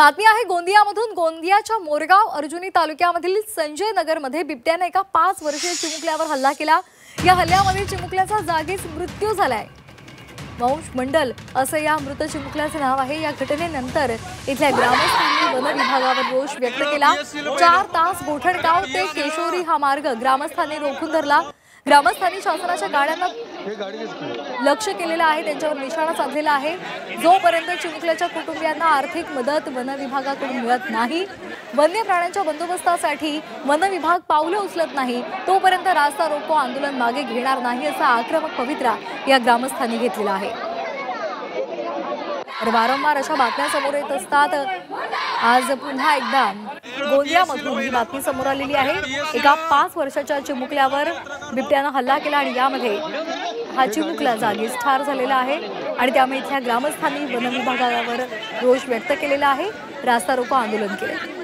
बातमी आहे गोंदियामधून। गोंदियाच्या मोरगाव अर्जुनी तालुक्यामधील संजय नगरमध्ये बिबट्याने एका 5 वर्षीय चिमुकल्यावर हल्ला केला। या हल्ल्यामध्ये चिमुकल्याचा जागीच मृत्यू झालाय। वंश मंडल असं या मृत चिमुकल्याचे नाव आहे। या घटनेनंतर इथल्या ग्रामस्थांनी वन विभागावर रोष व्यक्त केला। 4 तास गोठणगाव ते केशोरी हा मार्ग ग्रामस्थांनी रोखून धरला। ग्रामस्थांनी शासनाच्या गाड्यांना लक्ष केलेलं आहे, त्यांच्यावर निशाणा साधलेला आहे। जोपर्यंत चिमुकल्याच्या कुटुंबियांना आर्थिक मदत वन विभागाकडून मिळत नाही, वन्य प्राण्यांच्या बंदोबस्तासाठी वन विभाग पावले उचलत नाही, तोपर्यंत रास्ता रोको आंदोलन मागे घेणार नाही असा आक्रमक पवित्रा या ग्रामस्थांनी घेतलेला आहे। वारंवार अशा बातम्या समोर येत असतात। आज पुन्हा एकदा गोंदियामधून ही बातमी समोर आलेली आहे। एका 5 वर्षाच्या चिमुकल्यावर बिबट्याने हल्ला केला आणि यामध्ये हा चिमुकला जागीच ठार झालेला आहे आणि त्यामुळे इथल्या ग्रामस्थांनी वन विभागावर रोष व्यक्त केलेला आहे, रास्ता रोको आंदोलन केले।